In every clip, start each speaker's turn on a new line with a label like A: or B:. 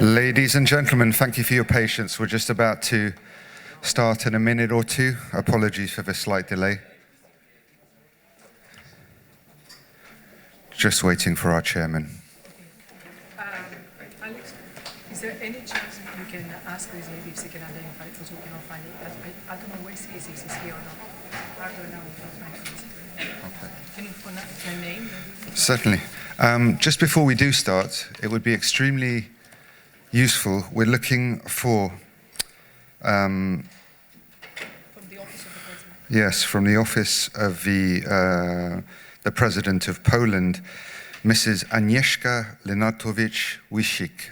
A: Ladies and gentlemen, thank you for your patience. We're just about to start in a minute or two. Apologies for the slight delay. Just waiting for our chairman.
B: Alex, is there any chance you can ask these maybe if they can identify it, because we cannot find it? I don't know where he is here or not. I don't know. Okay. Can you put the name?
A: Certainly. Just before we do start, it would be extremely useful. We're looking for...
B: From the office of the president?
A: Yes, from the office of the President of Poland, Mrs. Agnieszka Lenartowicz-Wisik.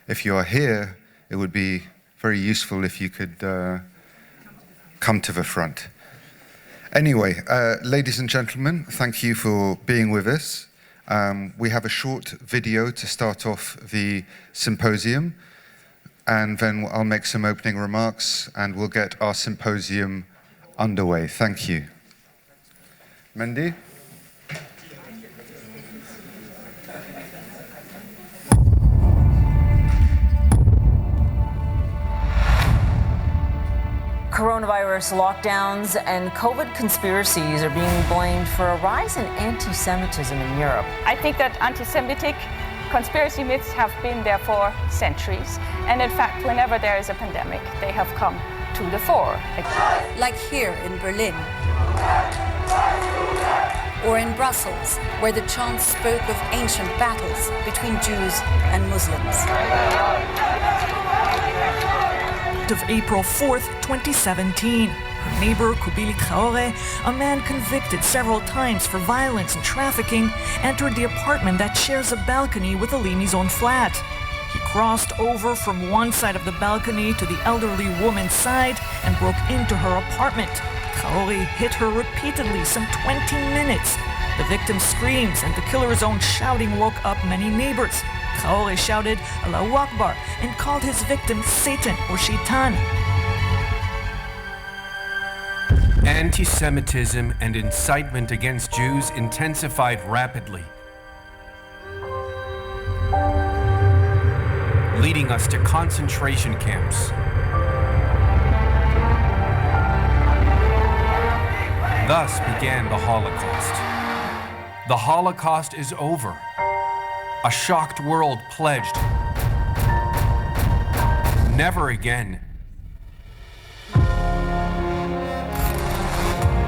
A: If you are here, it would be very useful if you could come to the front. Anyway, ladies and gentlemen, thank you for being with us. We have a short video to start off the symposium, and then I'll make some opening remarks and we'll get our symposium underway. Thank you. Mandy?
C: Coronavirus lockdowns and COVID conspiracies are being blamed for a rise in anti-Semitism in Europe.
D: I think that anti-Semitic conspiracy myths have been there for centuries. And in fact, whenever there is a pandemic, they have come to the fore.
E: Like here in Berlin. Or in Brussels, where the chants spoke of ancient battles between Jews and Muslims.
F: Of April 4th, 2017. Her neighbor, Kubili Traore, a man convicted several times for violence and trafficking, entered the apartment that shares a balcony with Alini's own flat. He crossed over from one side of the balcony to the elderly woman's side and broke into her apartment. Traore hit her repeatedly, some 20 minutes. The victim screams and the killer's own shouting woke up many neighbors. Traore shouted Allahu Akbar and called his victim Satan or Shaitan.
G: Anti-Semitism and incitement against Jews intensified rapidly, leading us to concentration camps. Thus began the Holocaust. The Holocaust is over. A shocked world pledged, never again.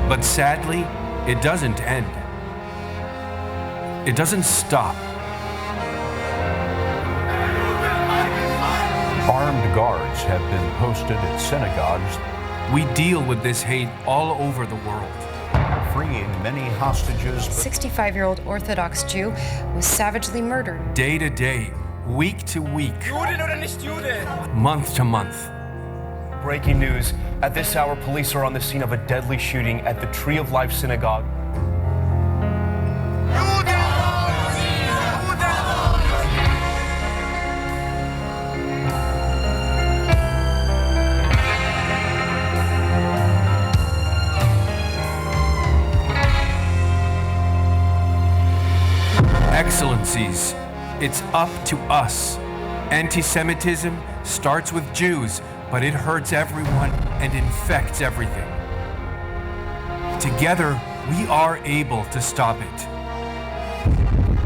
G: But sadly, it doesn't end. It doesn't stop.
H: Armed guards have been posted at synagogues.
G: We deal with this hate all over the world.
H: Freeing many hostages.
I: A 65-year-old Orthodox Jew was savagely murdered.
G: Day to day, week to week, month to month.
J: Breaking news. At this hour, police are on the scene of a deadly shooting at the Tree of Life Synagogue.
G: Excellencies, it's up to us. Anti-Semitism starts with Jews, but it hurts everyone and infects everything. Together, we are able to stop it.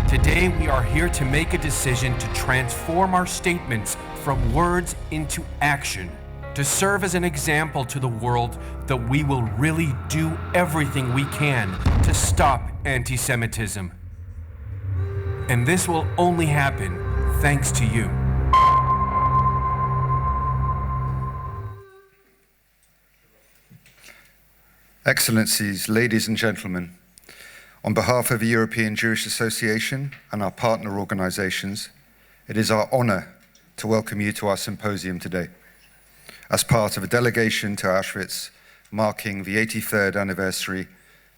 G: Today, we are here to make a decision to transform our statements from words into action, to serve as an example to the world that we will really do everything we can to stop anti-Semitism. And this will only happen thanks to you.
A: Excellencies, ladies and gentlemen, on behalf of the European Jewish Association and our partner organizations, it is our honor to welcome you to our symposium today as part of a delegation to Auschwitz marking the 83rd anniversary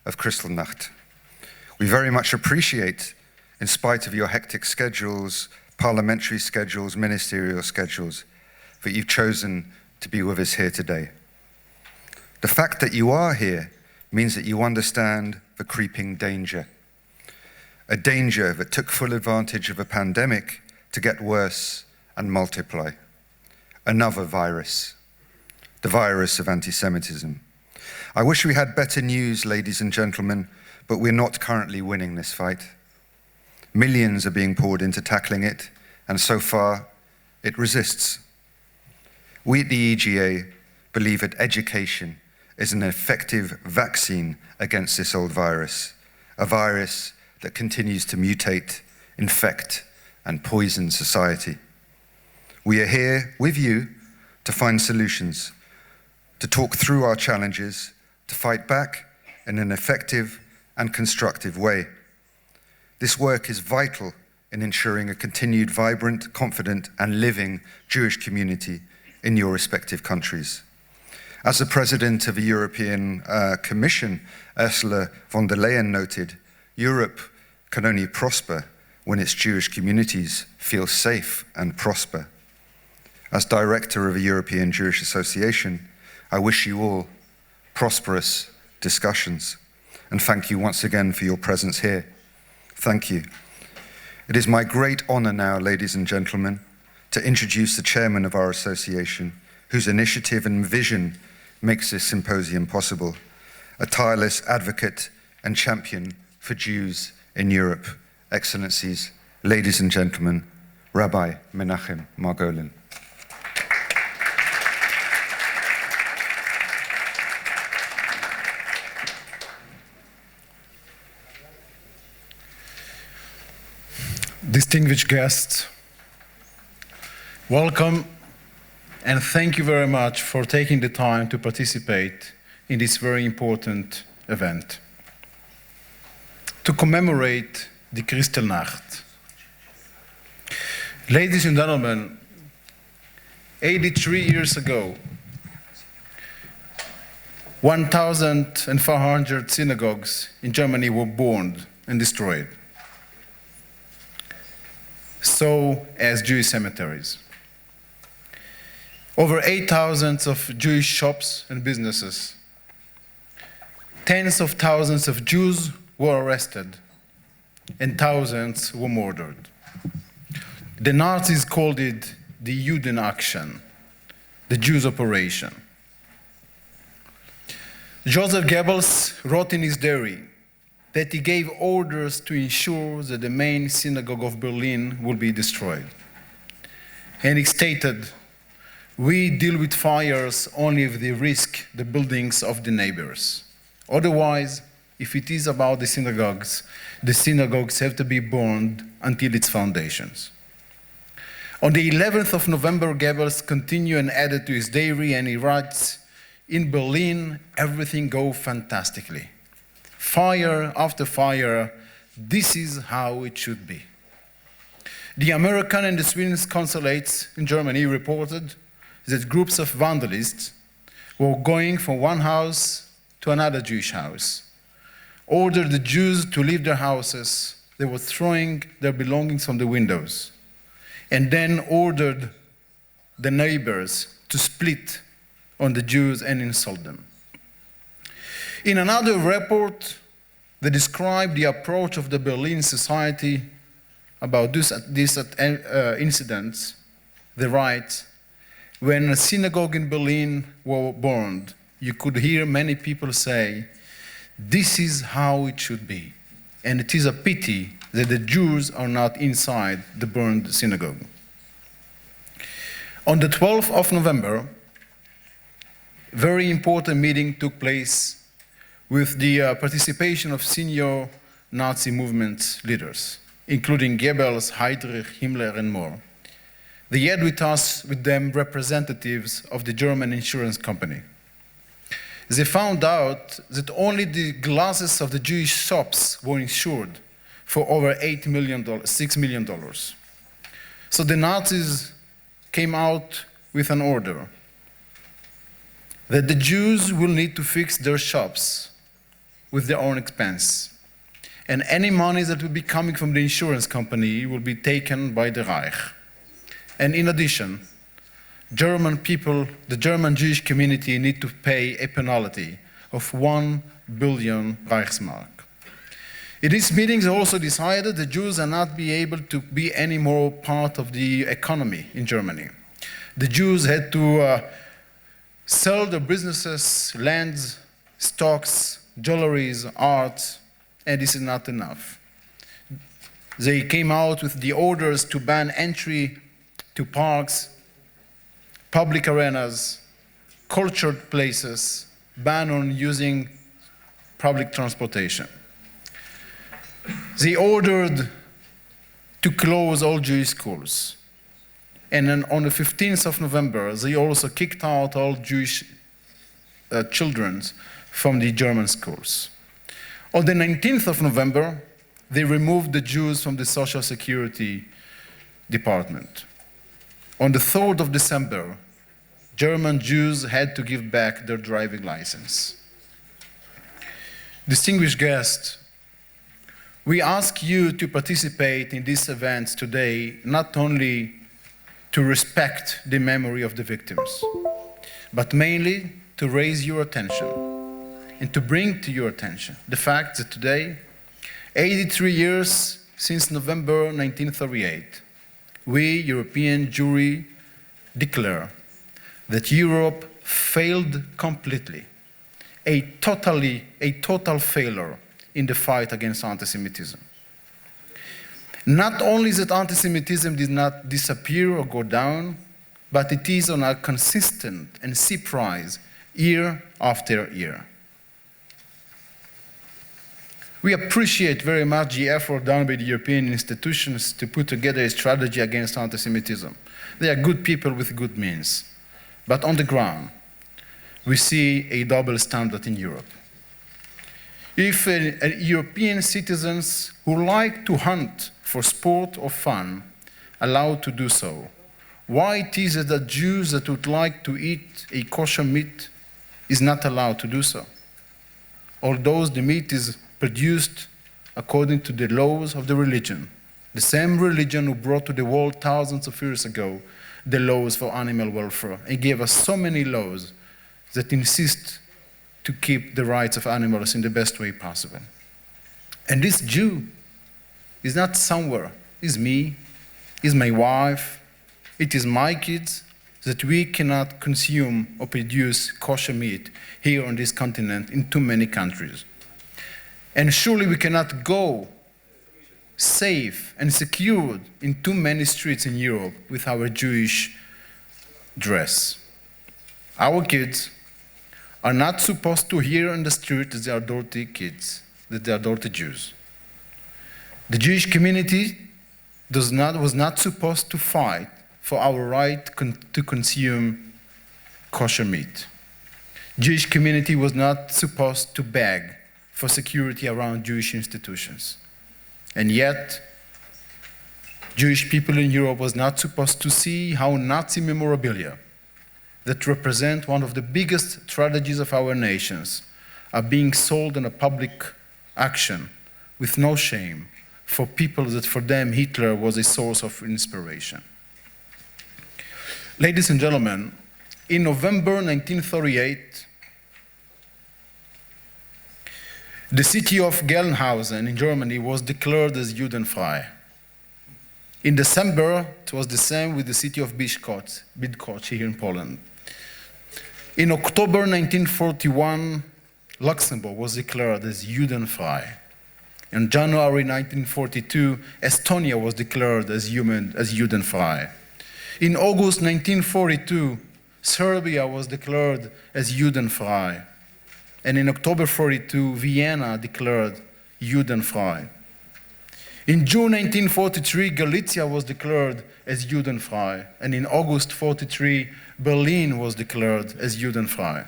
A: of Kristallnacht. We very much appreciate, in spite of your hectic schedules, parliamentary schedules, ministerial schedules, that you've chosen to be with us here today. The fact that you are here means that you understand the creeping danger. A danger that took full advantage of a pandemic to get worse and multiply. Another virus, the virus of anti-Semitism. I wish we had better news, ladies and gentlemen, but we're not currently winning this fight. Millions are being poured into tackling it, and so far, it resists. We at the EGA believe that education is an effective vaccine against this old virus, a virus that continues to mutate, infect, and poison society. We are here with you to find solutions, to talk through our challenges, to fight back in an effective and constructive way. This work is vital in ensuring a continued vibrant, confident, and living Jewish community in your respective countries. As the President of the European Commission, Ursula von der Leyen, noted, Europe can only prosper when its Jewish communities feel safe and prosper. As Director of the European Jewish Association, I wish you all prosperous discussions, and thank you once again for your presence here. Thank you. It is my great honor now, ladies and gentlemen, to introduce the chairman of our association, whose initiative and vision makes this symposium possible, a tireless advocate and champion for Jews in Europe. Excellencies, ladies and gentlemen, Rabbi Menachem Margolin.
K: Distinguished guests, welcome and thank you very much for taking the time to participate in this very important event. To commemorate the Kristallnacht. Ladies and gentlemen, 83 years ago, 1,400 synagogues in Germany were burned and destroyed. So as Jewish cemeteries. Over 8,000 of Jewish shops and businesses. Tens of thousands of Jews were arrested and thousands were murdered. The Nazis called it the Judenaktion, the Jews' operation. Joseph Goebbels wrote in his diary that he gave orders to ensure that the main synagogue of Berlin would be destroyed. And he stated, "We deal with fires only if they risk the buildings of the neighbors. Otherwise, if it is about the synagogues have to be burned until its foundations." On the 11th of November, Goebbels continued and added to his diary, and he writes, "In Berlin, everything goes fantastically. Fire after fire, this is how it should be." The American and the Swedish consulates in Germany reported that groups of vandalists were going from one house to another Jewish house, ordered the Jews to leave their houses, they were throwing their belongings from the windows, and then ordered the neighbors to split on the Jews and insult them. In another report, they described the approach of the Berlin society about these incidents. They write, "When a synagogue in Berlin was burned, you could hear many people say, 'This is how it should be.' And it is a pity that the Jews are not inside the burned synagogue." On the 12th of November, a very important meeting took place with the participation of senior Nazi movement leaders, including Goebbels, Heydrich, Himmler, and more. They had with them representatives of the German insurance company. They found out that only the glasses of the Jewish shops were insured for over $6 million. So the Nazis came out with an order that the Jews will need to fix their shops with their own expense. And any money that will be coming from the insurance company will be taken by the Reich. And in addition, German people, the German Jewish community, need to pay a penalty of 1 billion Reichsmark. In these meetings, they also decided the Jews are not be able to be any more part of the economy in Germany. The Jews had to sell their businesses, lands, stocks, jewelries, art, and this is not enough. They came out with the orders to ban entry to parks, public arenas, cultured places, ban on using public transportation. They ordered to close all Jewish schools. And then on the 15th of November, they also kicked out all Jewish children from the German schools. On the 19th of November, they removed the Jews from the Social Security Department. On the 3rd of December, German Jews had to give back their driving license. Distinguished guests, we ask you to participate in these events today, not only to respect the memory of the victims, but mainly to raise your attention and to bring to your attention the fact that today, 83 years since November 1938, we, European Jewry, declare that Europe failed completely, a total failure in the fight against anti-Semitism. Not only that anti-Semitism did not disappear or go down, but it is on a consistent and steep rise year after year. We appreciate very much the effort done by the European institutions to put together a strategy against anti-Semitism. They are good people with good means. But on the ground, we see a double standard in Europe. If European citizens who like to hunt for sport or fun allowed to do so, why it is that Jews that would like to eat a kosher meat is not allowed to do so? Although the meat is produced according to the laws of the religion, the same religion who brought to the world thousands of years ago the laws for animal welfare and gave us so many laws that insist to keep the rights of animals in the best way possible. And this Jew is not somewhere. It's me, it's my wife, it is my kids, that we cannot consume or produce kosher meat here on this continent in too many countries. And surely we cannot go safe and secured in too many streets in Europe with our Jewish dress. Our kids are not supposed to hear on the street that they are dirty kids, that they are dirty Jews. The Jewish community was not supposed to fight for our right to consume kosher meat. Jewish community was not supposed to beg for security around Jewish institutions. And yet, Jewish people in Europe was not supposed to see how Nazi memorabilia that represent one of the biggest tragedies of our nations are being sold in a public action with no shame for people that for them Hitler was a source of inspiration. Ladies and gentlemen, in November 1938, the city of Gelnhausen in Germany was declared as Judenfrei. In December, it was the same with the city of Bydgoszcz here in Poland. In October 1941, Luxembourg was declared as Judenfrei. In January 1942, Estonia was declared as Judenfrei. In August 1942, Serbia was declared as Judenfrei. And in October 42, Vienna declared Judenfrei. In June 1943, Galicia was declared as Judenfrei. And in August 43, Berlin was declared as Judenfrei.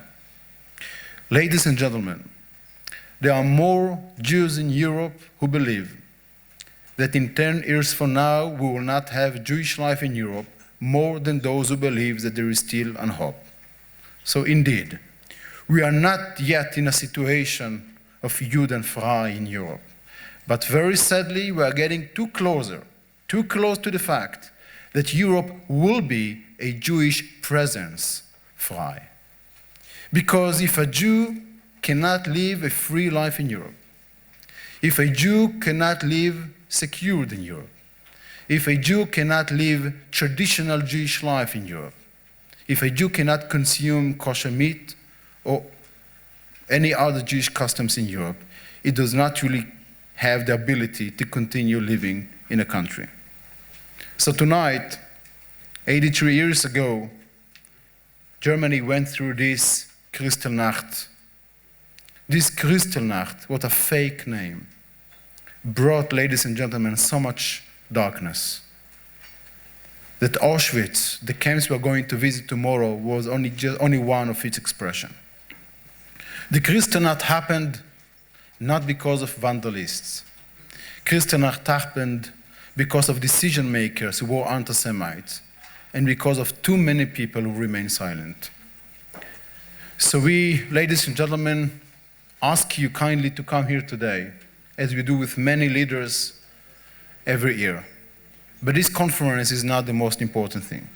K: Ladies and gentlemen, there are more Jews in Europe who believe that in 10 years from now we will not have Jewish life in Europe, more than those who believe that there is still an hope. So indeed, we are not yet in a situation of Judenfrei in Europe. But very sadly, we are getting too close to the fact that Europe will be a Jewish presence frei. Because if a Jew cannot live a free life in Europe, if a Jew cannot live secured in Europe, if a Jew cannot live traditional Jewish life in Europe, if a Jew cannot consume kosher meat or any other Jewish customs in Europe, it does not really have the ability to continue living in a country. So tonight, 83 years ago, Germany went through this Kristallnacht. This Kristallnacht, what a fake name, brought, ladies and gentlemen, so much darkness. That Auschwitz, the camps we are going to visit tomorrow, was only one of its expression. The Kristallnacht happened not because of vandalists. Kristallnacht happened because of decision makers who were anti-Semites and because of too many people who remained silent. So we, ladies and gentlemen, ask you kindly to come here today, as we do with many leaders every year. But this conference is not the most important thing,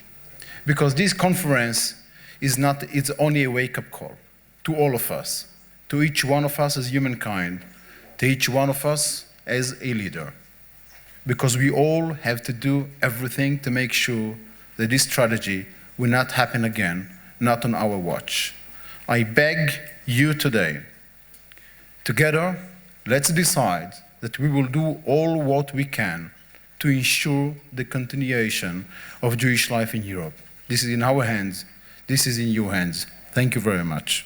K: because this conference it's only a wake-up call to all of us, to each one of us as humankind, to each one of us as a leader, because we all have to do everything to make sure that this tragedy will not happen again, not on our watch. I beg you today, together, let's decide that we will do all what we can to ensure the continuation of Jewish life in Europe. This is in our hands. This is in your hands. Thank you very much.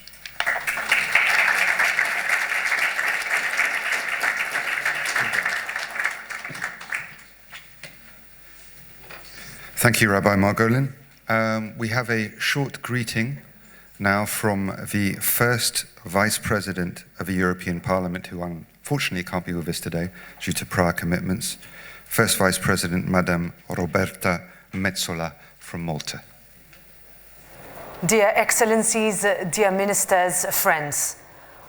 A: Thank you, Rabbi Margolin. We have a short greeting now from the first Vice President of the European Parliament, who unfortunately can't be with us today due to prior commitments. First Vice President, Madame Roberta Metsola from Malta.
L: Dear Excellencies, dear Ministers, friends,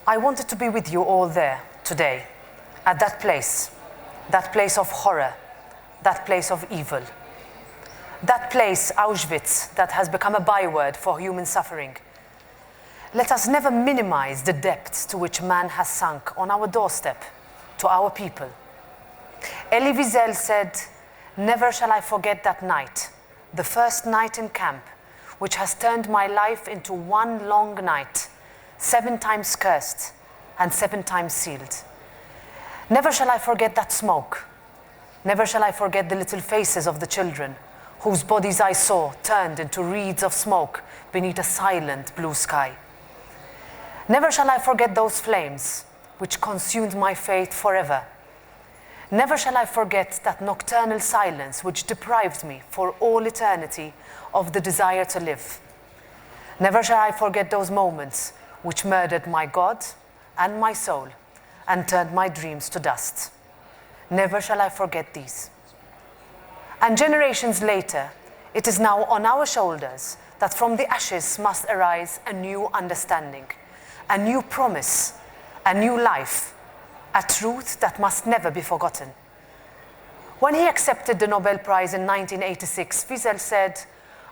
L: I wanted to be with you all there today, at that place of horror, that place of evil. That place, Auschwitz, that has become a byword for human suffering. Let us never minimize the depths to which man has sunk on our doorstep, to our people. Elie Wiesel said, "Never shall I forget that night, the first night in camp, which has turned my life into one long night, 7 times cursed and 7 times sealed. Never shall I forget that smoke. Never shall I forget the little faces of the children, whose bodies I saw turned into reeds of smoke beneath a silent blue sky. Never shall I forget those flames which consumed my faith forever. Never shall I forget that nocturnal silence which deprived me for all eternity of the desire to live. Never shall I forget those moments which murdered my God and my soul and turned my dreams to dust. Never shall I forget these. And generations later, it is now on our shoulders that from the ashes must arise a new understanding, a new promise, a new life, a truth that must never be forgotten. When he accepted the Nobel Prize in 1986, Wiesel said,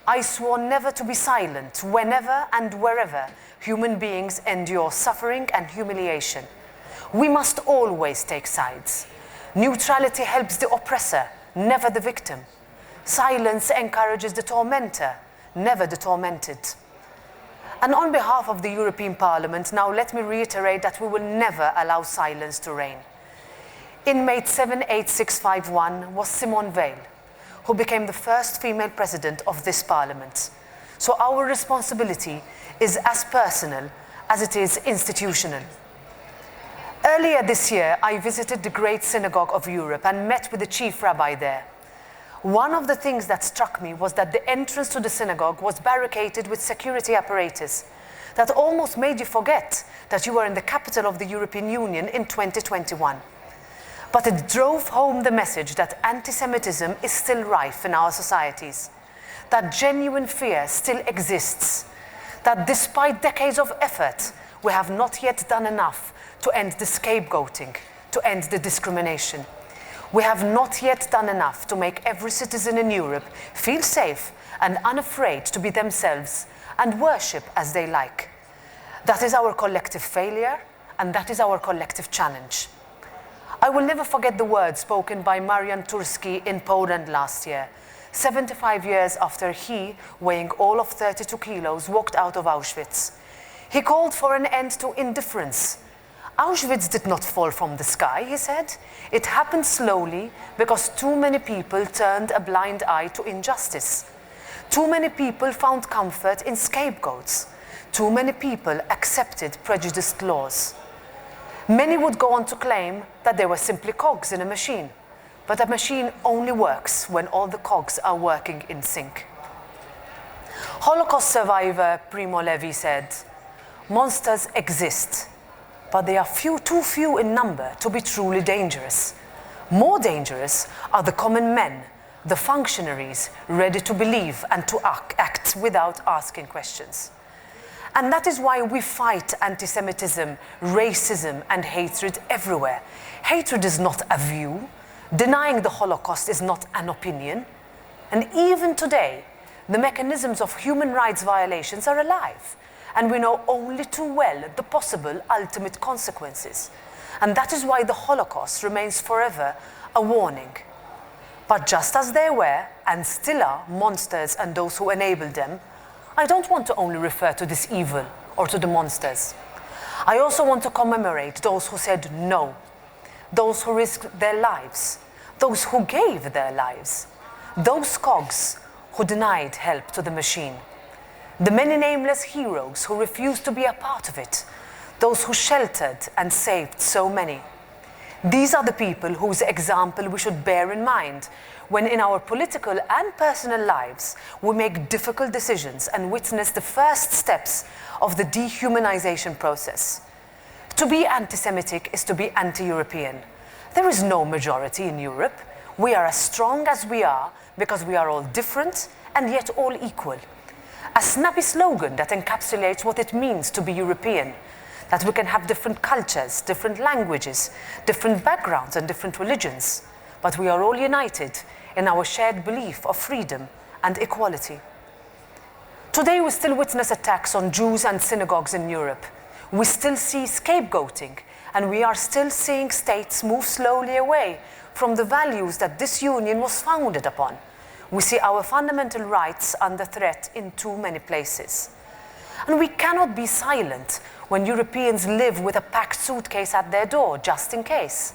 L: "I swore never to be silent whenever and wherever human beings endure suffering and humiliation. We must always take sides. Neutrality helps the oppressor, never the victim. Silence encourages the tormentor, never the tormented." And on behalf of the European Parliament, now let me reiterate that we will never allow silence to reign. Inmate 78651 was Simone Veil, who became the first female president of this Parliament. So our responsibility is as personal as it is institutional. Earlier this year, I visited the Great Synagogue of Europe and met with the chief rabbi there. One of the things that struck me was that the entrance to the synagogue was barricaded with security apparatus that almost made you forget that you were in the capital of the European Union in 2021. But it drove home the message that anti-Semitism is still rife in our societies, that genuine fear still exists, that despite decades of effort, we have not yet done enough to end the scapegoating, to end the discrimination. We have not yet done enough to make every citizen in Europe feel safe and unafraid to be themselves and worship as they like. That is our collective failure, and that is our collective challenge. I will never forget the words spoken by Marian Turski in Poland last year, 75 years after he, weighing all of 32 kilos, walked out of Auschwitz. He called for an end to indifference. Auschwitz did not fall from the sky, he said. It happened slowly because too many people turned a blind eye to injustice. Too many people found comfort in scapegoats. Too many people accepted prejudiced laws. Many would go on to claim that they were simply cogs in a machine, but a machine only works when all the cogs are working in sync. Holocaust survivor Primo Levi said, "Monsters exist, but they are too few in number to be truly dangerous. More dangerous are the common men, the functionaries ready to believe and to act without asking questions." And that is why we fight anti-Semitism, racism, and hatred everywhere. Hatred is not a view. Denying the Holocaust is not an opinion. And even today, the mechanisms of human rights violations are alive. And we know only too well the possible ultimate consequences. And that is why the Holocaust remains forever a warning. But just as there were, and still are, monsters and those who enabled them, I don't want to only refer to this evil or to the monsters. I also want to commemorate those who said no, those who risked their lives, those who gave their lives, those cogs who denied help to the machine, the many nameless heroes who refused to be a part of it, those who sheltered and saved so many. These are the people whose example we should bear in mind when in our political and personal lives we make difficult decisions and witness the first steps of the dehumanization process. To be anti-Semitic is to be anti-European. There is no majority in Europe. We are as strong as we are because we are all different and yet all equal. A snappy slogan that encapsulates what it means to be European, that we can have different cultures, different languages, different backgrounds and different religions, but we are all united in our shared belief of freedom and equality. Today we still witness attacks on Jews and synagogues in Europe. We still see scapegoating, and we are still seeing states move slowly away from the values that this union was founded upon. We see our fundamental rights under threat in too many places. And we cannot be silent when Europeans live with a packed suitcase at their door, just in case.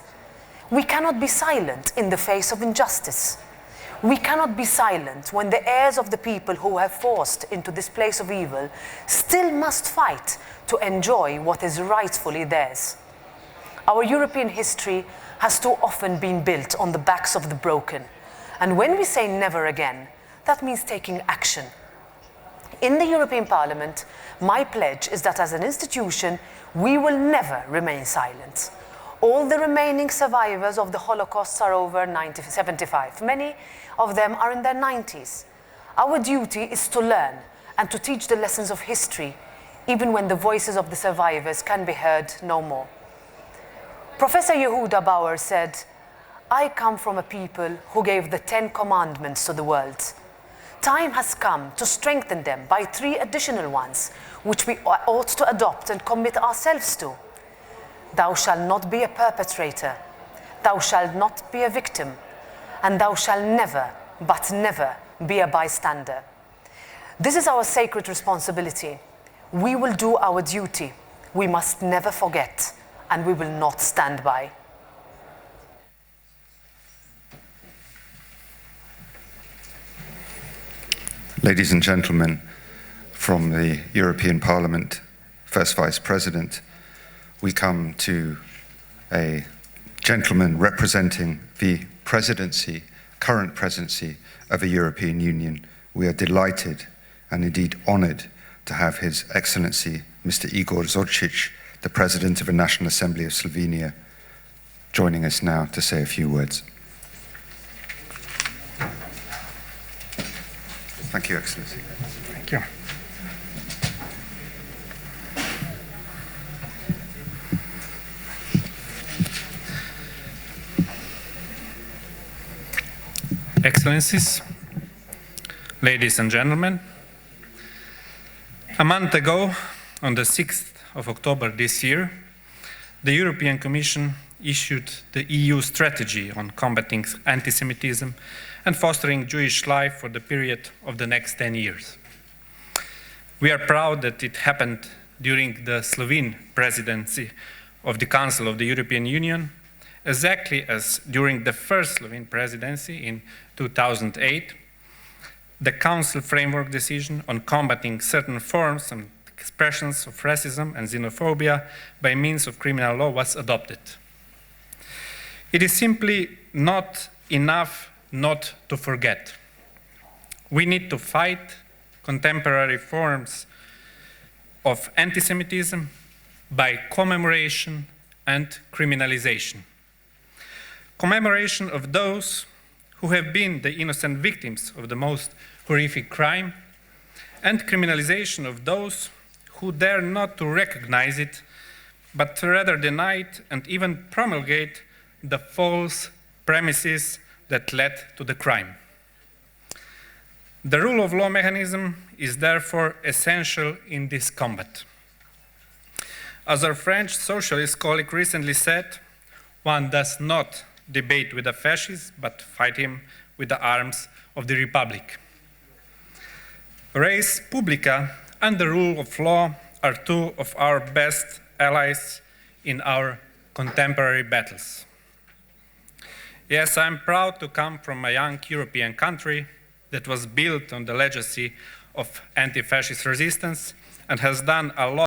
L: We cannot be silent in the face of injustice. We cannot be silent when the heirs of the people who have forced into this place of evil still must fight to enjoy what is rightfully theirs. Our European history has too often been built on the backs of the broken. And when we say never again, that means taking action. In the European Parliament, my pledge is that as an institution, we will never remain silent. All the remaining survivors of the Holocaust are over 75. Many of them are in their 90s. Our duty is to learn and to teach the lessons of history, even when the voices of the survivors can be heard no more. Professor Yehuda Bauer said, "I come from a people who gave the 10 Commandments to the world. Time has come to strengthen them by 3 additional ones, which we ought to adopt and commit ourselves to. Thou shalt not be a perpetrator, thou shalt not be a victim, and thou shalt never, but never, be a bystander." This is our sacred responsibility. We will do our duty. We must never forget, and we will not stand by.
A: Ladies and gentlemen, from the European Parliament, First Vice President, we come to a gentleman representing the presidency, current presidency of the European Union. We are delighted and indeed honored to have His Excellency, Mr. Igor Zorčić, the President of the National Assembly of Slovenia, joining us now to say a few words. Thank you, Excellency.
M: Thank you. Excellencies, ladies and gentlemen, a month ago, on the 6th of October this year, the European Commission issued the EU strategy on combating anti-Semitism and fostering Jewish life for the period of the next 10 years. We are proud that it happened during the Slovene presidency of the Council of the European Union, exactly as during the first Slovene presidency in 2008, the Council framework decision on combating certain forms and expressions of racism and xenophobia by means of criminal law was adopted. It is simply not enough not to forget. We need to fight contemporary forms of anti-Semitism by commemoration and criminalization. Commemoration of those who have been the innocent victims of the most horrific crime, and criminalization of those who dare not to recognize it, but rather deny it and even promulgate the false premises that led to the crime. The rule of law mechanism is therefore essential in this combat. As our French socialist colleague recently said, one does not debate with a fascist, but fight him with the arms of the Republic. Res publica and the rule of law are two of our best allies in our contemporary battles. Yes, I'm proud to come from a young European country that was built on the legacy of anti-fascist resistance and has done a lot